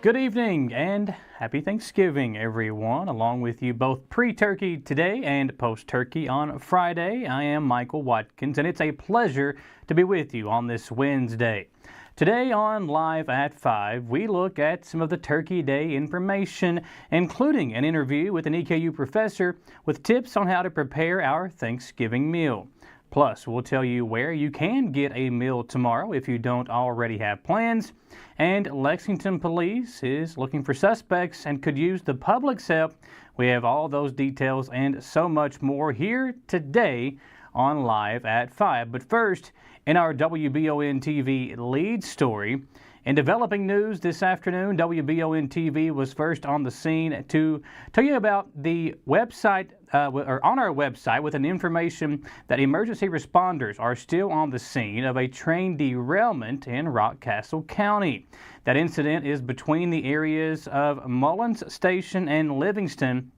Good evening and happy Thanksgiving, everyone. Along with you both pre-turkey today and post-turkey on Friday, I am Michael Watkins, and it's a pleasure to be with you on this Wednesday. Today on Live at 5, we look at some of the Turkey Day information, including an interview with an EKU professor with tips on how to prepare our Thanksgiving meal. Plus, we'll tell you where you can get a meal tomorrow if you don't already have plans. And Lexington Police is looking for suspects and could use the public's help. We have all those details and so much more here today on Live at 5. But first, in our WBON TV lead story, in developing news this afternoon, WBON TV was first on the scene to tell you about the website, or on our website, with an information that emergency responders are still on the scene of a train derailment in Rockcastle County. That incident is between the areas of Mullins Station and Livingston,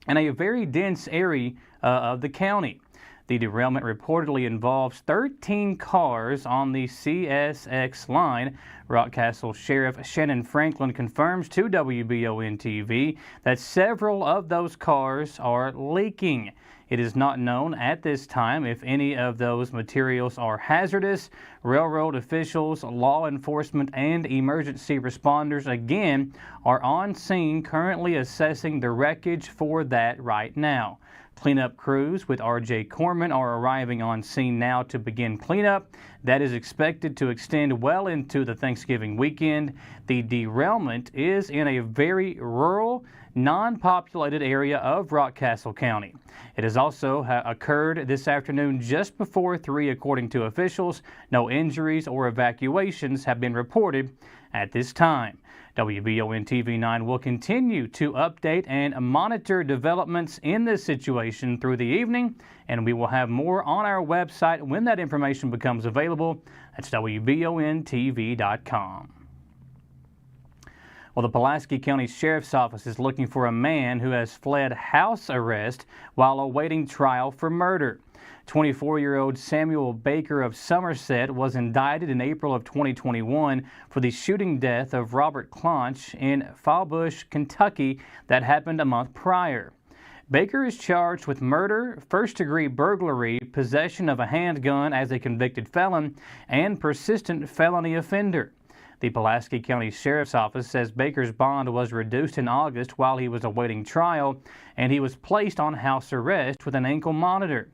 in a very dense area of the county. The derailment reportedly involves 13 cars on the CSX line. Rockcastle Sheriff Shannon Franklin confirms to WBON TV that several of those cars are leaking. It is not known at this time if any of those materials are hazardous. Railroad officials, law enforcement, and emergency responders again are on scene currently assessing the wreckage for that right now. Cleanup crews with R.J. Corman are arriving on scene now to begin cleanup. That is expected to extend well into the Thanksgiving weekend. The derailment is in a very rural, non-populated area of Rockcastle County. It has also occurred this afternoon just before 3, according to officials. No injuries or evacuations have been reported at this time. WBON TV 9 will continue to update and monitor developments in this situation through the evening, and we will have more on our website when that information becomes available. That's WBONTV.com. Well, the Pulaski County Sheriff's Office is looking for a man who has fled house arrest while awaiting trial for murder. 24-year-old Samuel Baker of Somerset was indicted in April of 2021 for the shooting death of Robert Clonch in Fallbush, Kentucky that happened a month prior. Baker is charged with murder, first-degree burglary, possession of a handgun as a convicted felon, and persistent felony offender. The Pulaski County Sheriff's Office says Baker's bond was reduced in August while he was awaiting trial, and he was placed on house arrest with an ankle monitor.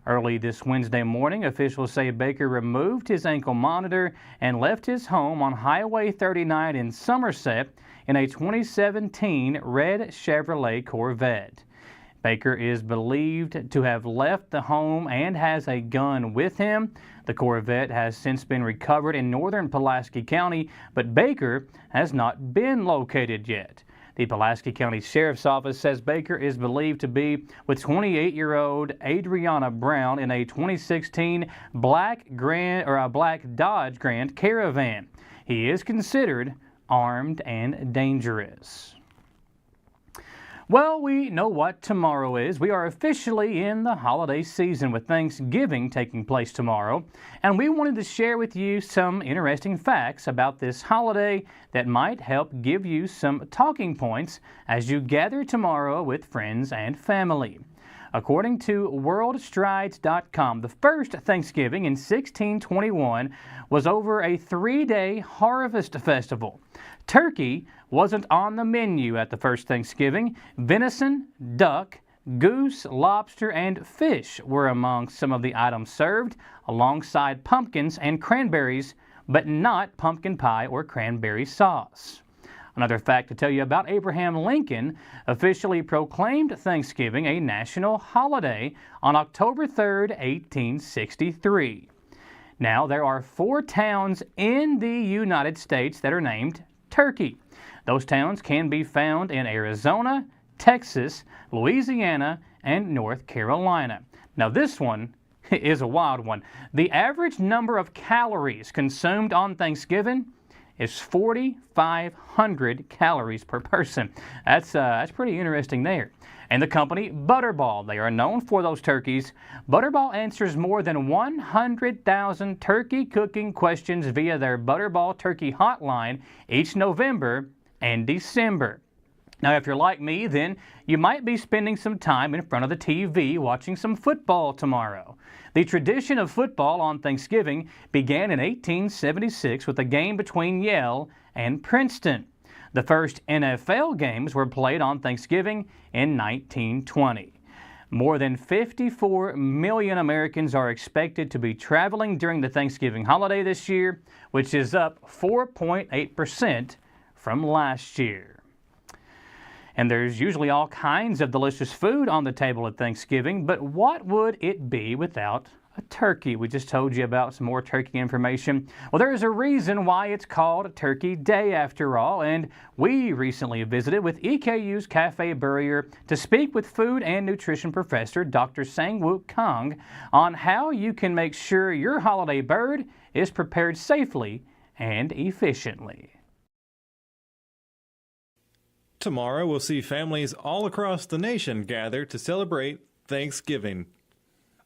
Early this Wednesday morning, officials say Baker removed his ankle monitor and left his home on Highway 39 in Somerset in a 2017 red Chevrolet Corvette. Baker is believed to have left the home and has a gun with him. The Corvette has since been recovered in northern Pulaski County, but Baker has not been located yet. The Pulaski County Sheriff's Office says Baker is believed to be with 28-year-old Adriana Brown in a 2016 black Dodge Grand Caravan. He is considered armed and dangerous. Well, we know what tomorrow is. We are officially in the holiday season with Thanksgiving taking place tomorrow, and we wanted to share with you some interesting facts about this holiday that might help give you some talking points as you gather tomorrow with friends and family. According to worldstrides.com, the first Thanksgiving in 1621 was over a 3-day harvest festival. Turkey wasn't on the menu at the first Thanksgiving. Venison, duck, goose, lobster, and fish were among some of the items served, alongside pumpkins and cranberries, but not pumpkin pie or cranberry sauce. Another fact to tell you about: Abraham Lincoln officially proclaimed Thanksgiving a national holiday on October 3rd, 1863. Now, there are 4 towns in the United States that are named Turkey. Those towns can be found in Arizona, Texas, Louisiana, and North Carolina. Now, this one is a wild one. The average number of calories consumed on Thanksgiving is 4,500 calories per person. That's pretty interesting there. And the company Butterball, they are known for those turkeys. Butterball answers more than 100,000 turkey cooking questions via their Butterball Turkey Hotline each November and December. Now, if you're like me, then you might be spending some time in front of the TV watching some football tomorrow. The tradition of football on Thanksgiving began in 1876 with a game between Yale and Princeton. The first NFL games were played on Thanksgiving in 1920. More than 54 million Americans are expected to be traveling during the Thanksgiving holiday this year, which is up 4.8% from last year. And there's usually all kinds of delicious food on the table at Thanksgiving, but what would it be without a turkey? We just told you about some more turkey information. Well, there's a reason why it's called Turkey Day after all, and we recently visited with EKU's Cafe Burrier to speak with food and nutrition professor Dr. Sang-Wook Kang on how you can make sure your holiday bird is prepared safely and efficiently. Tomorrow we'll see families all across the nation gather to celebrate Thanksgiving.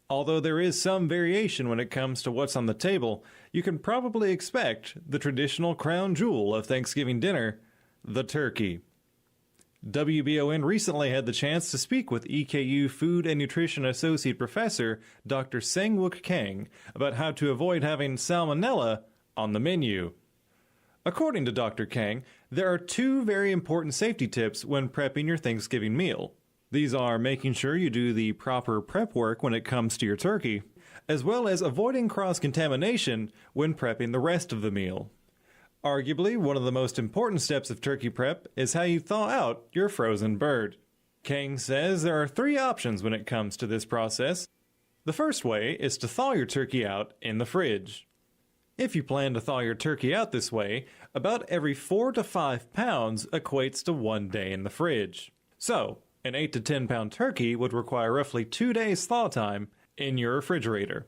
Although there is some variation when it comes to what's on the table, you can probably expect the traditional crown jewel of Thanksgiving dinner, the turkey. WBON recently had the chance to speak with EKU Food and Nutrition Associate Professor Dr. Sang-Wook Kang about how to avoid having salmonella on the menu. According to Dr. Kang, there are two very important safety tips when prepping your Thanksgiving meal. These are making sure you do the proper prep work when it comes to your turkey, as well as avoiding cross-contamination when prepping the rest of the meal. Arguably, one of the most important steps of turkey prep is how you thaw out your frozen bird. Kang says there are three options when it comes to this process. The first way is to thaw your turkey out in the fridge. If you plan to thaw your turkey out this way, about every 4 to 5 pounds equates to 1 day in the fridge. So, an 8 to 10 pound turkey would require roughly 2 days thaw time in your refrigerator.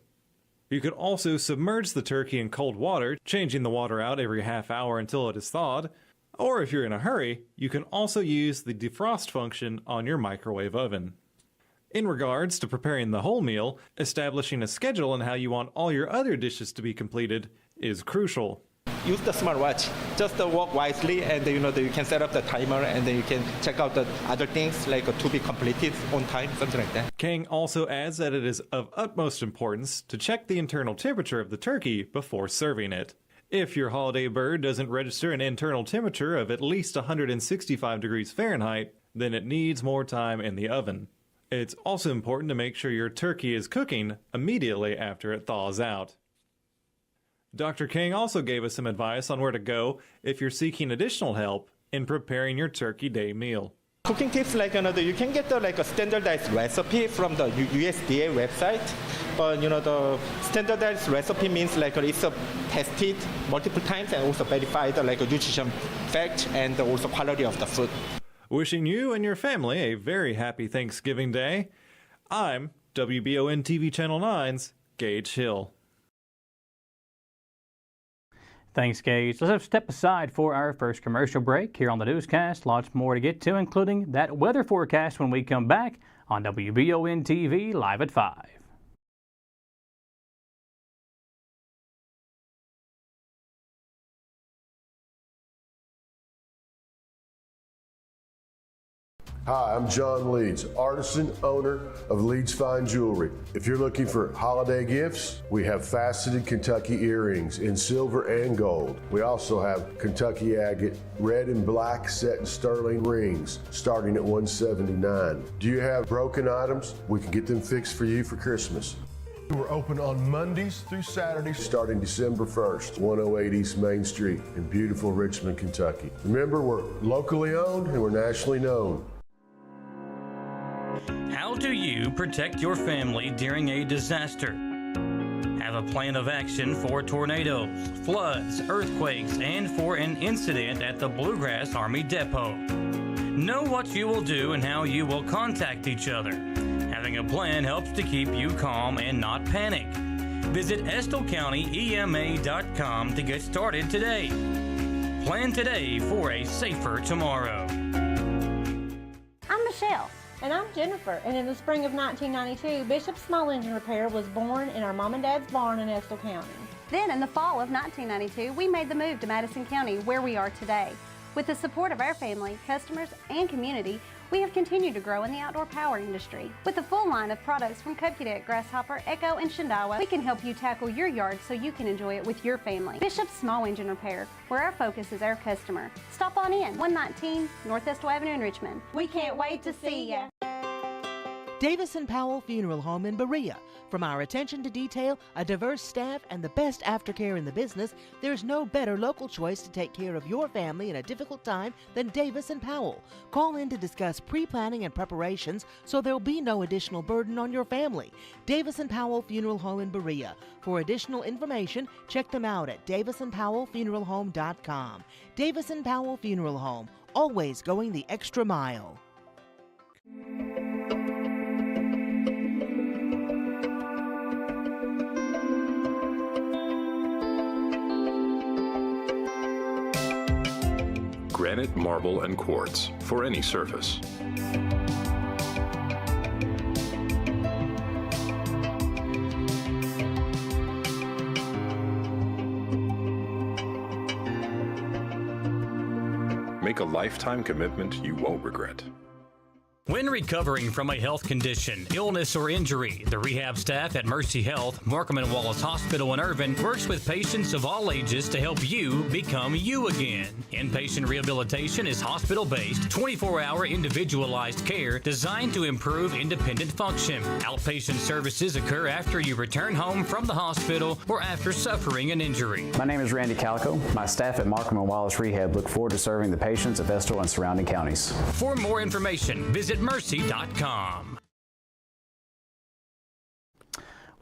You could also submerge the turkey in cold water, changing the water out every half hour until it is thawed. Or if you're in a hurry, you can also use the defrost function on your microwave oven. In regards to preparing the whole meal, establishing a schedule on how you want all your other dishes to be completed is crucial. Use the smartwatch. Just walk wisely, and you can set up the timer, and then you can check out the other things like to be completed on time, something like that. Kang also adds that it is of utmost importance to check the internal temperature of the turkey before serving it. If your holiday bird doesn't register an internal temperature of at least 165 degrees Fahrenheit, then it needs more time in the oven. It's also important to make sure your turkey is cooking immediately after it thaws out. Dr. Kang also gave us some advice on where to go if you're seeking additional help in preparing your Turkey Day meal. Cooking tips you can get a standardized recipe from the USDA website. But the standardized recipe means it's tested multiple times and also verified nutrition fact and also quality of the food. Wishing you and your family a very happy Thanksgiving Day. I'm WBON TV Channel 9's Gage Hill. Thanks, Gage. Let's step aside for our first commercial break here on the Newscast. Lots more to get to, including that weather forecast when we come back on WBON TV Live at 5. Hi, I'm John Leeds, artisan owner of Leeds Fine Jewelry. If you're looking for holiday gifts, we have faceted Kentucky earrings in silver and gold. We also have Kentucky agate red and black set in sterling rings starting at $179. Do you have broken items? We can get them fixed for you for Christmas. We're open on Mondays through Saturdays starting December 1st, 108 East Main Street in beautiful Richmond, Kentucky. Remember, we're locally owned and we're nationally known. How do you protect your family during a disaster? Have a plan of action for tornadoes, floods, earthquakes, and for an incident at the Bluegrass Army Depot. Know what you will do and how you will contact each other. Having a plan helps to keep you calm and not panic. Visit EstleCountyEMA.com to get started today. Plan today for a safer tomorrow. I'm Michelle. And I'm Jennifer, and in the spring of 1992, Bishop's Small Engine Repair was born in our mom and dad's barn in Estill County. Then in the fall of 1992, we made the move to Madison County, where we are today. With the support of our family, customers, and community, we have continued to grow in the outdoor power industry. With a full line of products from Cupcadet, Grasshopper, Echo, and Shindawa, we can help you tackle your yard so you can enjoy it with your family. Bishop's Small Engine Repair, where our focus is our customer. Stop on in, 119 North Estill Avenue in Richmond. We can't wait to see ya. Davis & Powell Funeral Home in Berea. From our attention to detail, a diverse staff, and the best aftercare in the business, there's no better local choice to take care of your family in a difficult time than Davis & Powell. Call in to discuss pre-planning and preparations so there'll be no additional burden on your family. Davis & Powell Funeral Home in Berea. For additional information, check them out at davisandpowellfuneralhome.com. Davis & Powell Funeral Home, always going the extra mile. Granite, marble, and quartz for any surface. Make a lifetime commitment you won't regret. When recovering from a health condition, illness, or injury, the rehab staff at Mercy Health, Markham and Wallace Hospital in Irvin works with patients of all ages to help you become you again. Inpatient rehabilitation is hospital-based, 24-hour individualized care designed to improve independent function. Outpatient services occur after you return home from the hospital or after suffering an injury. My name is Randy Calico. My staff at Markham and Wallace Rehab look forward to serving the patients of Estill and surrounding counties. For more information, visit mercy.com.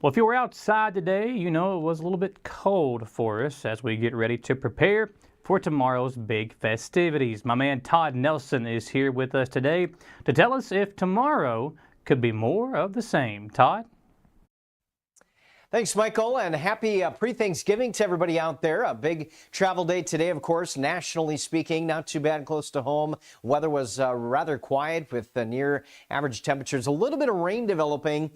Well, if you were outside today, you know it was a little bit cold for us as we get ready to prepare for tomorrow's big festivities. My man Todd Nelson is here with us today to tell us if tomorrow could be more of the same. Todd? Thanks, Michael, and happy pre-Thanksgiving to everybody out there. A big travel day today, of course, nationally speaking. Not too bad close to home. Weather was rather quiet with near average temperatures. A little bit of rain developing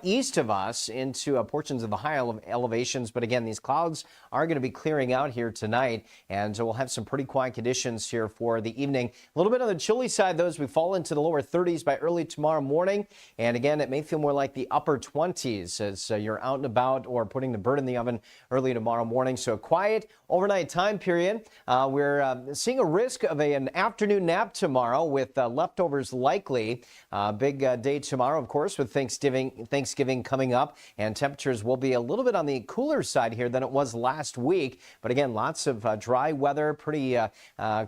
east of us into portions of the high elevations. But again, these clouds are going to be clearing out here tonight, and we'll have some pretty quiet conditions here for the evening. A little bit on the chilly side, though, as we fall into the lower 30s by early tomorrow morning. And again, it may feel more like the upper 20s as you're out and about or putting the bird in the oven early tomorrow morning. So a quiet overnight time period. We're seeing a risk of an afternoon nap tomorrow with leftovers likely. Big day tomorrow, of course, with Thanksgiving coming up, and temperatures will be a little bit on the cooler side here than it was last week. But again, lots of dry weather, pretty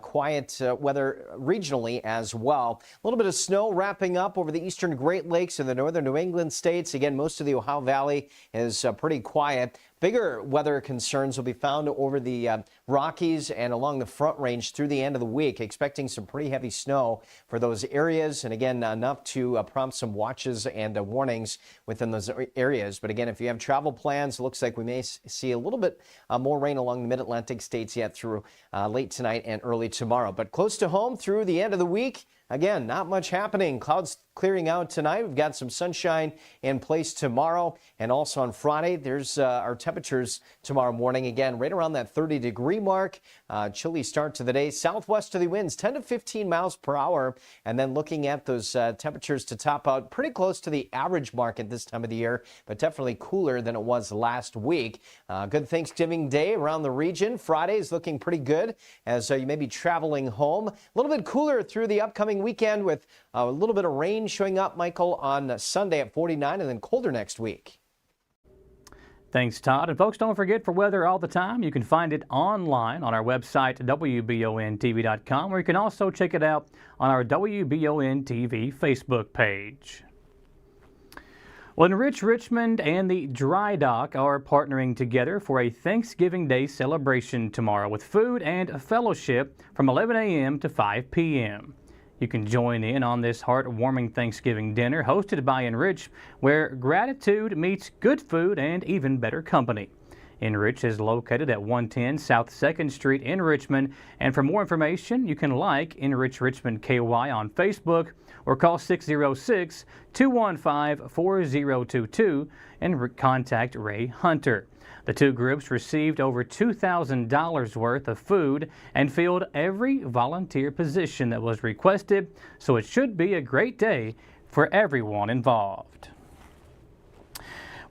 quiet weather regionally as well. A little bit of snow wrapping up over the eastern Great Lakes and the northern New England states. Again, most of the Ohio Valley is pretty quiet. Bigger weather concerns will be found over the Rockies and along the Front Range through the end of the week, expecting some pretty heavy snow for those areas. And again, enough to prompt some watches and warnings within those areas. But again, if you have travel plans, it looks like we may see a little bit more rain along the mid-Atlantic states yet through late tonight and early tomorrow. But close to home through the end of the week. Again, not much happening. Clouds clearing out tonight. We've got some sunshine in place tomorrow. And also on Friday, there's our temperatures tomorrow morning. Again, right around that 30-degree mark. Chilly start to the day. Southwesterly winds 10 to 15 miles per hour. And then looking at those temperatures to top out pretty close to the average mark at this time of the year, but definitely cooler than it was last week. Good Thanksgiving Day around the region. Friday is looking pretty good as you may be traveling home. A little bit cooler through the upcoming weekend with a little bit of rain showing up, Michael, on Sunday at 49 and then colder next week. Thanks, Todd. And folks, don't forget, for weather all the time, you can find it online on our website, WBONTV.com, or you can also check it out on our WBON TV Facebook page. Well, Enrich Richmond and the Dry Dock are partnering together for a Thanksgiving Day celebration tomorrow with food and a fellowship from 11 a.m. to 5 p.m. You can join in on this heartwarming Thanksgiving dinner hosted by Enrich, where gratitude meets good food and even better company. Enrich is located at 110 South 2nd Street in Richmond. And for more information, you can like Enrich Richmond KY on Facebook or call 606-215-4022 and contact Ray Hunter. The two groups received over $2,000 worth of food and filled every volunteer position that was requested, so it should be a great day for everyone involved.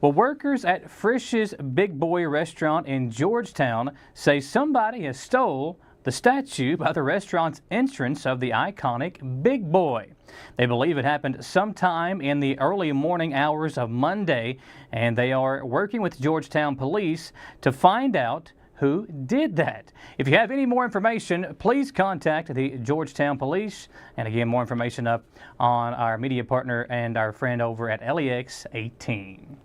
Well, workers at Frisch's Big Boy restaurant in Georgetown say somebody has stole the statue by the restaurant's entrance of the iconic Big Boy. They believe it happened sometime in the early morning hours of Monday, and they are working with Georgetown police to find out who did that. If you have any more information, please contact the Georgetown Police. And again, more information up on our media partner and our friend over at LEX 18.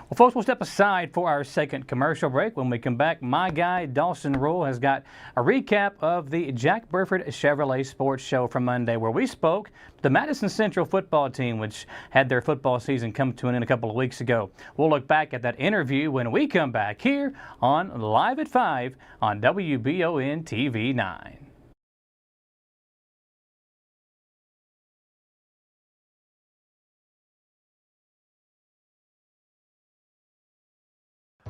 Well, folks, we'll step aside for our second commercial break. When we come back, my guy Dawson Rule has got a recap of the Jack Burford Chevrolet Sports Show from Monday, where we spoke to the Madison Central football team, which had their football season come to an end a couple of weeks ago. We'll look back at that interview when we come back here on Live at 5 on WBON TV 9.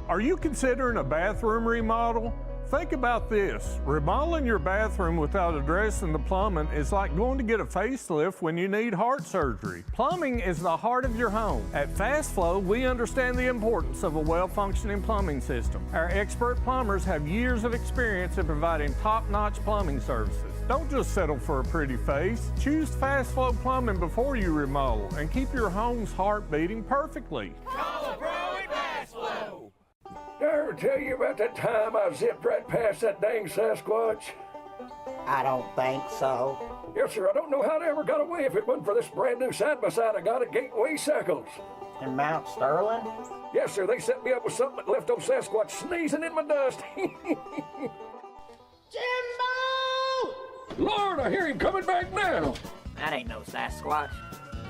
Are you considering a bathroom remodel? Think about this. Remodeling your bathroom without addressing the plumbing is like going to get a facelift when you need heart surgery. Plumbing is the heart of your home. At Fast Flow, we understand the importance of a well-functioning plumbing system. Our expert plumbers have years of experience in providing top-notch plumbing services. Don't just settle for a pretty face. Choose Fast Flow Plumbing before you remodel and keep your home's heart beating perfectly. Call a pro at Fast Flow. Did I ever tell you about that time I zipped right past that dang Sasquatch? I don't think so. Yes, sir. I don't know how they ever got away if it wasn't for this brand new side-by-side I got at Gateway Cycles. In Mount Sterling? Yes, sir. They set me up with something that left old Sasquatch sneezing in my dust. Jimbo! Lord, I hear him coming back now. That ain't no Sasquatch.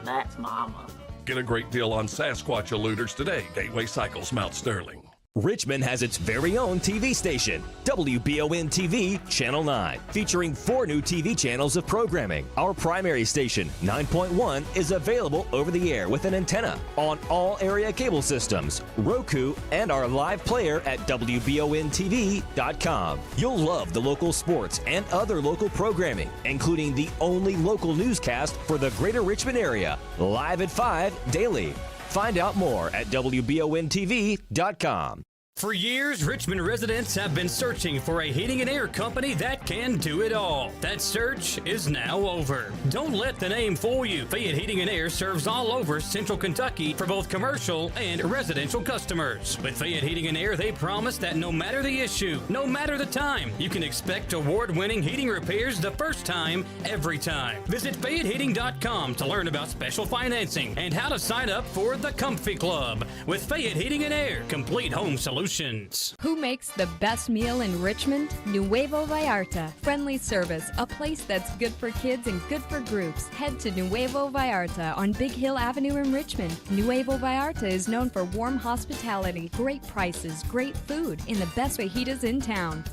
That's Mama. Get a great deal on Sasquatch eluders today. Gateway Cycles, Mount Sterling. Richmond has its very own TV station, WBON TV Channel 9, featuring 4 new TV channels of programming. Our primary station, 9.1, is available over the air with an antenna on all area cable systems, Roku, and our live player at WBONTV.com. You'll love the local sports and other local programming, including the only local newscast for the greater Richmond area, Live at 5 daily. Find out more at WBONTV.com. For years, Richmond residents have been searching for a heating and air company that can do it all. That search is now over. Don't let the name fool you. Fayette Heating and Air serves all over Central Kentucky for both commercial and residential customers. With Fayette Heating and Air, they promise that no matter the issue, no matter the time, you can expect award-winning heating repairs the first time, every time. Visit FayetteHeating.com to learn about special financing and how to sign up for the Comfy Club. With Fayette Heating and Air, complete home solutions. Who makes the best meal in Richmond? Nuevo Vallarta. Friendly service, a place that's good for kids and good for groups. Head to Nuevo Vallarta on Big Hill Avenue in Richmond. Nuevo Vallarta is known for warm hospitality, great prices, great food, and the best fajitas in town.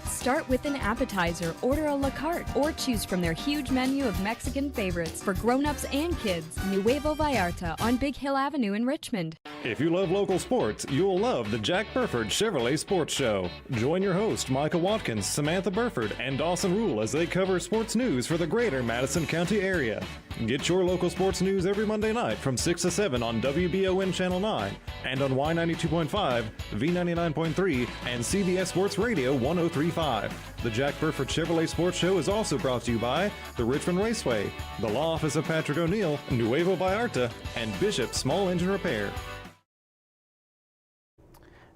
Start with an appetizer, order a la carte, or choose from their huge menu of Mexican favorites for grown-ups and kids. Nuevo Vallarta on Big Hill Avenue in Richmond. If you love local sports, you'll love the Jack Burford Chevrolet Sports Show. Join your host, Michael Watkins, Samantha Burford, and Dawson Rule as they cover sports news for the greater Madison County area. Get your local sports news every Monday night from 6 to 7 on WBON Channel 9 and on Y92.5, V99.3, and CBS Sports Radio 103.5. The Jack Burford Chevrolet Sports Show is also brought to you by the Richmond Raceway, the Law Office of Patrick O'Neill, Nuevo Vallarta, and Bishop Small Engine Repair.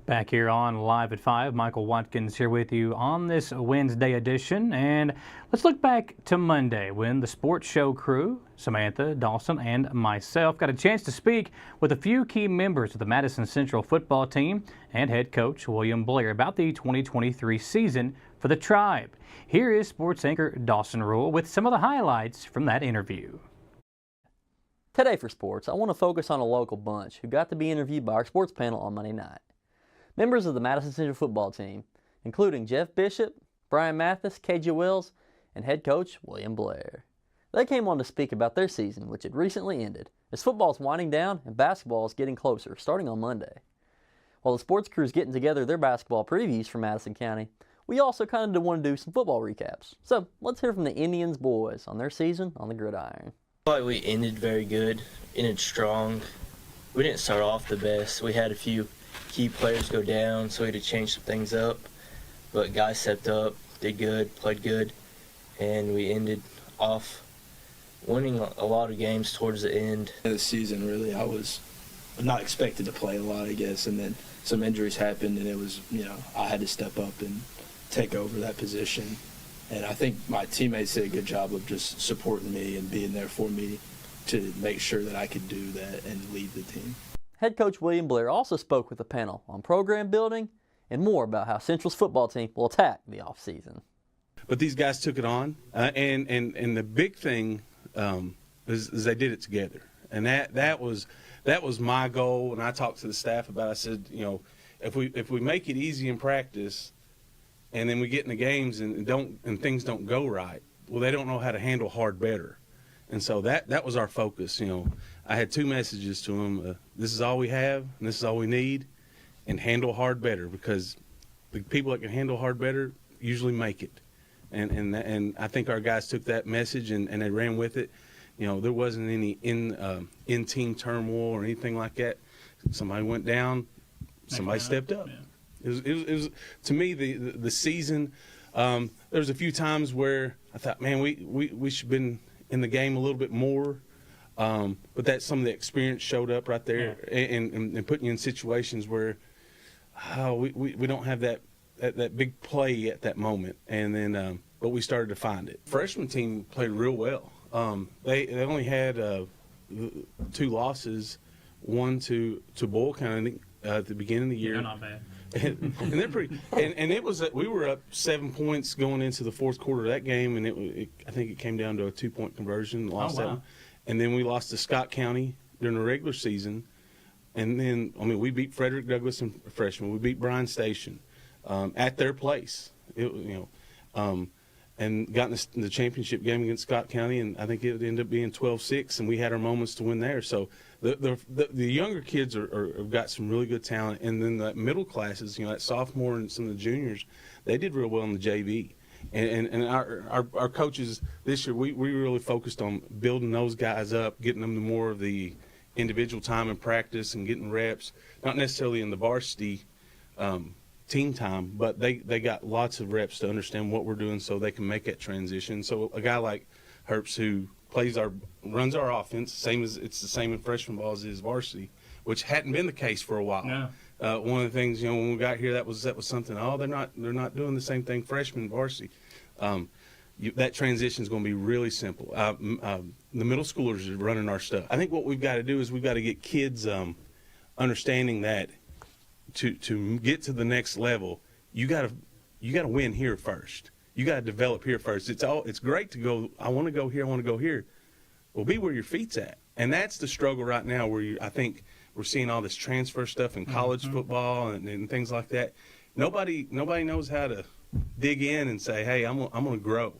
Back here on Live at 5, Michael Watkins here with you on this Wednesday edition. And let's look back to Monday when the sports show crew, Samantha, Dawson, and myself, got a chance to speak with a few key members of the Madison Central football team and head coach William Blair about the 2023 season for the Tribe. Here is sports anchor Dawson Rule with some of the highlights from that interview. Today for sports, I want to focus on a local bunch who got to be interviewed by our sports panel on Monday night. Members of the Madison Central football team, including Jeff Bishop, Brian Mathis, KJ Wells, and head coach William Blair. They came on to speak about their season, which had recently ended, as football is winding down and basketball is getting closer, starting on Monday. While the sports crew is getting together their basketball previews for Madison County, we also kind of want to do some football recaps. So let's hear from the Indians boys on their season on the gridiron. I feel like we ended very good, ended strong. We didn't start off the best. We had a few key players go down, so we had to change some things up. But guys stepped up, did good, played good, and we ended off winning a lot of games towards the end. The season, really, I was not expected to play a lot, I guess, and then some injuries happened, and it was, I had to step up and take over that position. And I think my teammates did a good job of just supporting me and being there for me to make sure that I could do that and lead the team. Head coach William Blair also spoke with the panel on program building and more about how Central's football team will attack the offseason. But these guys took it on, and the big thing is they did it together. And that was my goal. And I talked to the staff about it. I said, if we make it easy in practice, and then we get in the games and things don't go right, well, they don't know how to handle hard better. And so that was our focus. I had two messages to them: this is all we have, and this is all we need, and handle hard better, because the people that can handle hard better usually make it. And I think our guys took that message and they ran with it. There wasn't any in-team turmoil or anything like that. Somebody went down, somebody stepped up. Yeah. It was to me the season. There was a few times where I thought, man, we should have been in the game a little bit more. But that some of the experience showed up right there, and putting you in situations where we don't have that big play at that moment, and then but we started to find it. Freshman team played real well. They only had 2 losses, one to Boyle County at the beginning of the year. They're not bad. and they're pretty. And it was we were up 7 points going into the fourth quarter of that game, and I think it came down to a 2-point conversion. Lost that one. And then we lost to Scott County during the regular season. And then, we beat Frederick Douglass in freshman. We beat Bryan Station at their place. And got in the championship game against Scott County, and I think it ended up being 12-6, and we had our moments to win there. So the younger kids have got some really good talent, and then the middle classes, that sophomore and some of the juniors, they did real well in the JV. And our coaches this year, we really focused on building those guys up, getting them to more of the individual time in practice and getting reps, not necessarily in the varsity team time, but they got lots of reps to understand what we're doing so they can make that transition. So a guy like Herbst, who runs our offense, it's the same in freshman ball as it is varsity, which hadn't been the case for a while. No. One of the things, when we got here, that was something. They're not doing the same thing freshman varsity. That transition is going to be really simple. The middle schoolers are running our stuff. I think what we've got to do is we've got to get kids understanding that to get to the next level, you got to win here first. You got to develop here first. It's great to go, I want to go here, I want to go here. Well, be where your feet's at. And that's the struggle right now where I think we're seeing all this transfer stuff in college football and things like that. Nobody knows how to dig in and say, hey, I'm going to grow.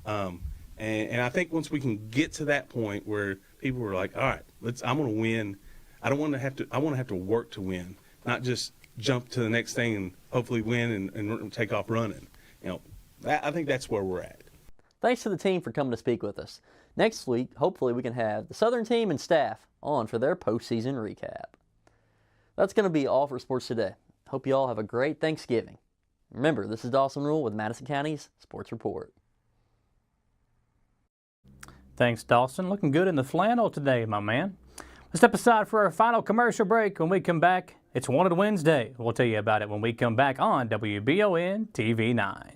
And I think once we can get to that point where people are like, all right, I'm going to win. I want to have to work to win, not just jump to the next thing and hopefully win and take off running. I think that's where we're at. Thanks to the team for coming to speak with us. Next week, hopefully we can have the Southern team and staff on for their postseason recap. That's going to be all for sports today. Hope you all have a great Thanksgiving. Remember, this is Dawson Rule with Madison County's Sports Report. Thanks, Dawson. Looking good in the flannel today, my man. Let's step aside for our final commercial break. When we come back, it's Wanted Wednesday. We'll tell you about it when we come back on WBON TV 9.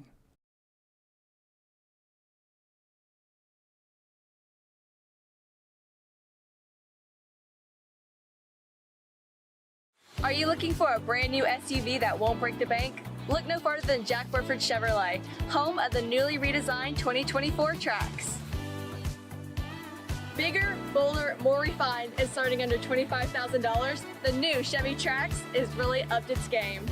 Are you looking for a brand new SUV that won't break the bank? Look no farther than Jack Burford Chevrolet, home of the newly redesigned 2024 Trax. Bigger, bolder, more refined, and starting under $25,000, the new Chevy Trax is really upped its game.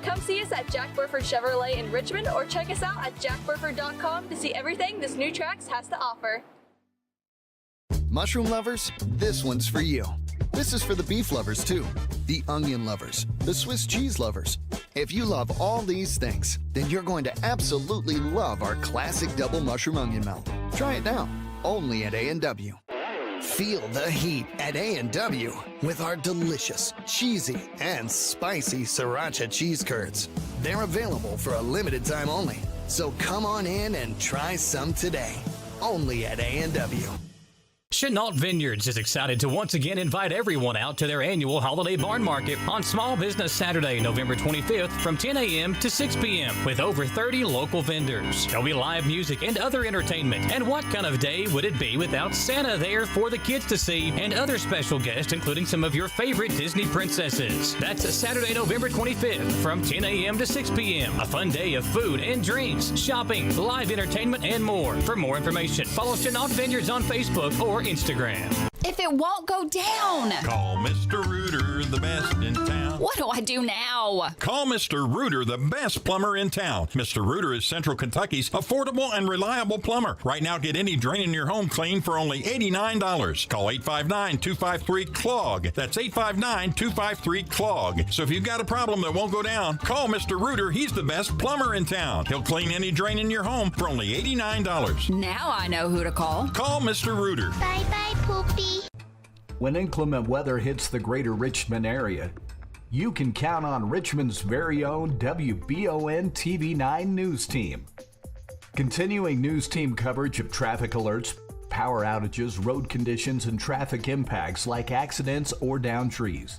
Come see us at Jack Burford Chevrolet in Richmond or check us out at jackburford.com to see everything this new Trax has to offer. Mushroom lovers, this one's for you. This is for the beef lovers too, the onion lovers, the Swiss cheese lovers. If you love all these things, then you're going to absolutely love our classic double mushroom onion melt. Try it now, only at A&W. Feel the heat at A&W with our delicious, cheesy, and spicy sriracha cheese curds. They're available for a limited time only, so come on in and try some today. Only at A&W. Chenault Vineyards is excited to once again invite everyone out to their annual Holiday Barn Market on Small Business Saturday, November 25th from 10 a.m. to 6 p.m. with over 30 local vendors. There'll be live music and other entertainment. And what kind of day would it be without Santa there for the kids to see and other special guests, including some of your favorite Disney princesses? That's Saturday, November 25th from 10 a.m. to 6 p.m. A fun day of food and drinks, shopping, live entertainment, and more. For more information, follow Chenault Vineyards on Facebook or Instagram. If it won't go down. Call Mr. Rooter, the best in town. What do I do now? Call Mr. Rooter, the best plumber in town. Mr. Rooter is Central Kentucky's affordable and reliable plumber. Right now, get any drain in your home cleaned for only $89. Call 859-253-CLOG. That's 859-253-CLOG. So if you've got a problem that won't go down, call Mr. Rooter. He's the best plumber in town. He'll clean any drain in your home for only $89. Now I know who to call. Call Mr. Rooter. Bye-bye, Poopy. When inclement weather hits the greater Richmond area, you can count on Richmond's very own WBON TV9 News Team. Continuing news team coverage of traffic alerts, power outages, road conditions, and traffic impacts like accidents or downed trees.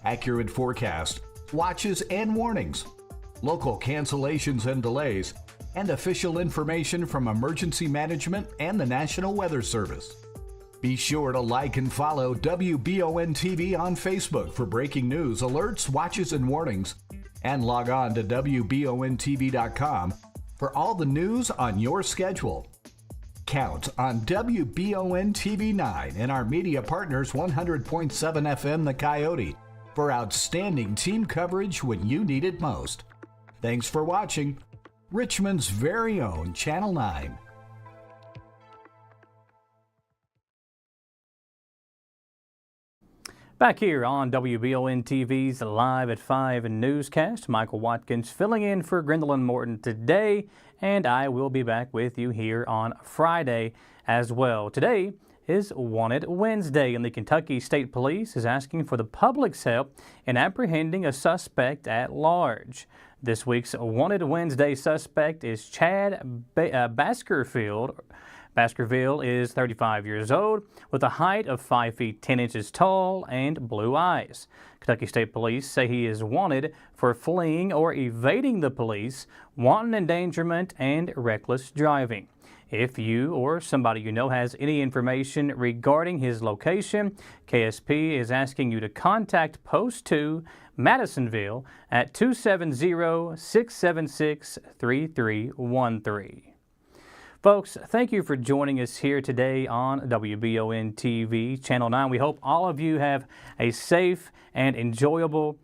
Accurate forecast, watches and warnings, local cancellations and delays, and official information from emergency management and the National Weather Service. Be sure to like and follow WBON TV on Facebook for breaking news, alerts, watches, and warnings. And log on to WBONTV.com for all the news on your schedule. Count on WBON TV9 and our media partners 100.7 FM The Coyote for outstanding team coverage when you need it most. Thanks for watching Richmond's very own Channel 9. Back here on WBON TV's Live at 5 Newscast, Michael Watkins filling in for Gwendolyn Morton today, and I will be back with you here on Friday as well. Today is Wanted Wednesday, and the Kentucky State Police is asking for the public's help in apprehending a suspect at large. This week's Wanted Wednesday suspect is Chad Baskerville. Baskerville is 35 years old with a height of 5 feet 10 inches tall and blue eyes. Kentucky State Police say he is wanted for fleeing or evading the police, wanton endangerment, and reckless driving. If you or somebody you know has any information regarding his location, KSP is asking you to contact Post 2 Madisonville at 270-676-3313. Folks, thank you for joining us here today on WBON TV Channel 9. We hope all of you have a safe and enjoyable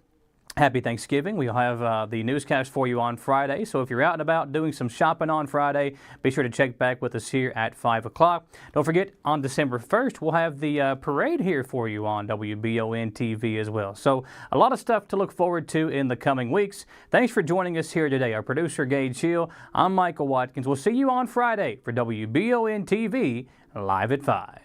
Happy Thanksgiving. We'll have the newscast for you on Friday. So if you're out and about doing some shopping on Friday, be sure to check back with us here at 5 o'clock. Don't forget, on December 1st, we'll have the parade here for you on WBON TV as well. So a lot of stuff to look forward to in the coming weeks. Thanks for joining us here today. Our producer, Gage Hill. I'm Michael Watkins. We'll see you on Friday for WBON TV Live at 5.